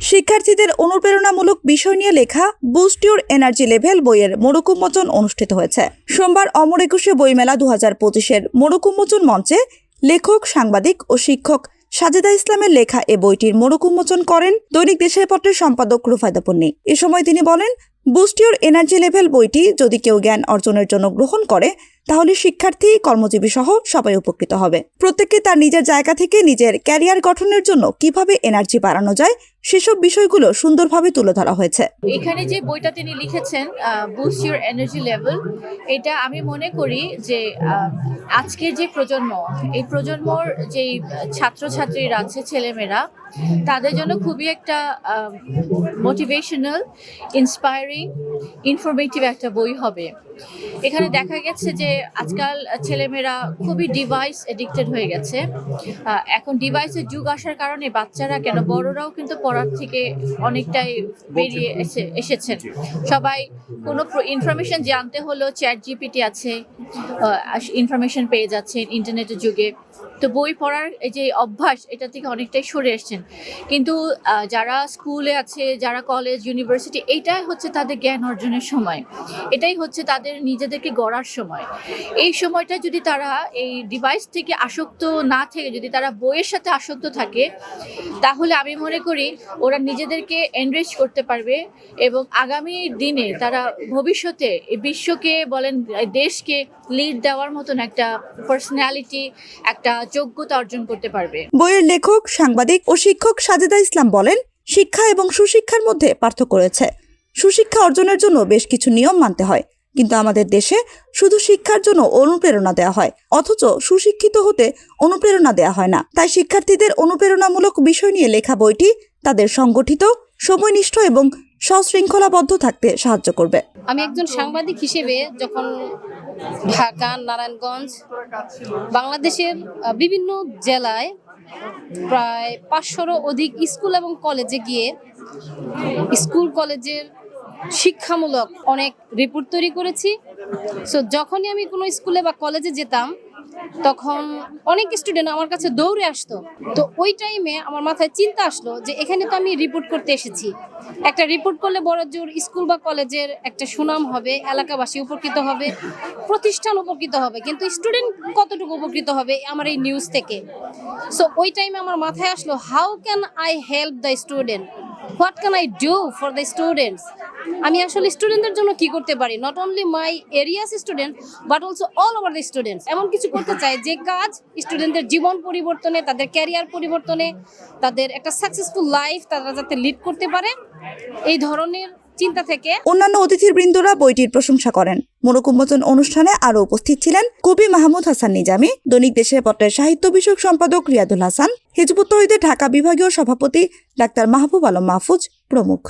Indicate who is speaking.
Speaker 1: শিক্ষার্থীদের অনুপ্রেরণামূলক বিষয় নিয়ে লেখা বুস্ট ইউর এনার্জি লেভেল বইয়ের মোড়ক উন্মোচন অনুষ্ঠিত হয়েছে। সোমবার অমর একুশে বইমেলা 2025-এর মোড়ক উন্মোচন মঞ্চে লেখক, সাংবাদিক ও শিক্ষক সাজেদা ইসলামের লেখা এ বইটির মোড়ক উন্মোচন করেন দৈনিক দেশের পত্রের সম্পাদক রুফায়দা পন্নী। এ সময় তিনি বলেন, বুস্ট ইউর এনার্জি লেভেল বইটি যদি কেউ জ্ঞান অর্জনের জন্য গ্রহণ করে তাহলে শিক্ষার্থী, কর্মজীবী সহ সবাই উপকৃত হবে। প্রত্যেককে তার নিজের জায়গা থেকে নিজের ক্যারিয়ার গঠনের জন্য কিভাবে এনার্জি বাড়ানো যায় সেসব বিষয়গুলো সুন্দরভাবে তুলে ধরা হয়েছে।
Speaker 2: এখানে যে বইটা তিনি লিখেছেন বুস্ট ইউর এনার্জি লেভেল, এটা আমি মনে করি যে আজকের যে প্রজন্ম, এই প্রজন্মর যেই ছাত্রছাত্রীরা আছে, ছেলেমেয়েরা, তাদের জন্য খুবই একটা মোটিভেশনাল, ইন্সপায়ারিং, ইনফরমেটিভ একটা বই হবে। এখানে দেখা গেছে যে আজকাল ছেলেমেয়েরা খুবই ডিভাইস এডিক্টেড হয়ে গেছে। এখন ডিভাইসের যুগ আসার কারণে বাচ্চারা কেন, বড়রাও কিন্তু পড়ার থেকে অনেকটাই বেরিয়ে এসেছেন। সবাই কোনো ইনফরমেশন জানতে হলেও চ্যাট জিপিটি আছে, ইনফরমেশন পেয়ে যাচ্ছেন ইন্টারনেটের যুগে। তো বই পড়ার এই যে অভ্যাস, এটা থেকে অনেকটাই সরে এসছেন। কিন্তু যারা স্কুলে আছে, যারা কলেজ, ইউনিভার্সিটি, এইটাই হচ্ছে তাদের জ্ঞান অর্জনের সময়, এটাই হচ্ছে তাদের নিজেদেরকে গড়ার সময়। এই সময়টা যদি তারা এই ডিভাইস থেকে আসক্ত না থেকে যদি তারা বইয়ের সাথে আসক্ত থাকে, তাহলে আমি মনে করি ওরা নিজেদেরকে এনরিচ করতে পারবে এবং আগামী দিনে তারা ভবিষ্যতে এই বিশ্বকে বলেন, দেশকে লিড দেওয়ার মতন একটা পার্সোনালিটি, একটা যোগ্যতা অর্জন করতে পারবে।
Speaker 1: বইয়ের লেখক, সাংবাদিক ও শিক্ষক সাজেদা ইসলাম বলেন, শিক্ষা এবং সুশিক্ষার মধ্যে পার্থক্য রয়েছে। সুশিক্ষা অর্জনের জন্য বেশ কিছু নিয়ম মানতে হয়, কিন্তু আমাদের দেশে শুধু শিক্ষার জন্য অনুপ্রেরণা দেওয়া হয়, অথচ সুশিক্ষিত হতে অনুপ্রেরণা দেওয়া হয় না। তাই শিক্ষার্থীদের অনুপ্রেরণামূলক বিষয় নিয়ে লেখা বইটি তাদের সংগঠিত, সময়নিষ্ঠ এবং সশৃঙ্খলাবদ্ধ থাকতে সাহায্য করবে।
Speaker 3: আমি একজন সাংবাদিক হিসেবে যখন ঢাকা, নারায়ণগঞ্জ, বাংলাদেশের বিভিন্ন জেলায় প্রায় 500-রও অধিক স্কুল এবং কলেজে গিয়ে স্কুল কলেজের শিক্ষামূলক অনেক রিপোর্ট তৈরি করেছি। সো যখনই আমি কোনো স্কুলে বা কলেজে যেতাম, তখন অনেক স্টুডেন্ট আমার কাছে দৌড়ে আসতো। তো ওই টাইমে আমার মাথায় চিন্তা আসলো যে এখানে তো আমি রিপোর্ট করতে এসেছি, একটা রিপোর্ট করলে বড় জোর স্কুল বা কলেজের একটা সুনাম হবে, এলাকাবাসী উপকৃত হবে, প্রতিষ্ঠান উপকৃত হবে, কিন্তু স্টুডেন্ট কতটুকু উপকৃত হবে আমার এই নিউজ থেকে। সো ওই টাইমে আমার মাথায় আসলো, how can I help the student, what can I do for the students. আমি আসলে স্টুডেন্টদের জন্য কি করতে পারি, not only my areas student but also all over the students. এমন কিছু করতে চাই যে কাজ স্টুডেন্টদের জীবন পরিবর্তনে, তাদের ক্যারিয়ার পরিবর্তনে, তাদের একটা সাকসেসফুল লাইফ তারা যাতে লিড করতে পারে, এই ধরনের চিন্তা থেকে।
Speaker 1: অন্যান্য অতিথিবৃন্দরা বইটির প্রশংসা করেন। মোড়ক উন্মোচন অনুষ্ঠানে আরও উপস্থিত ছিলেন কবি মাহমুদ হাসান নিজামী, দৈনিক দেশের পত্রের সাহিত্য বিষয়ক সম্পাদক রিয়াদুল হাসান, হিজবুত তৌহিদের ঢাকা বিভাগীয় সভাপতি ডাক্তার মাহবুব আলম মাহফুজ প্রমুখ।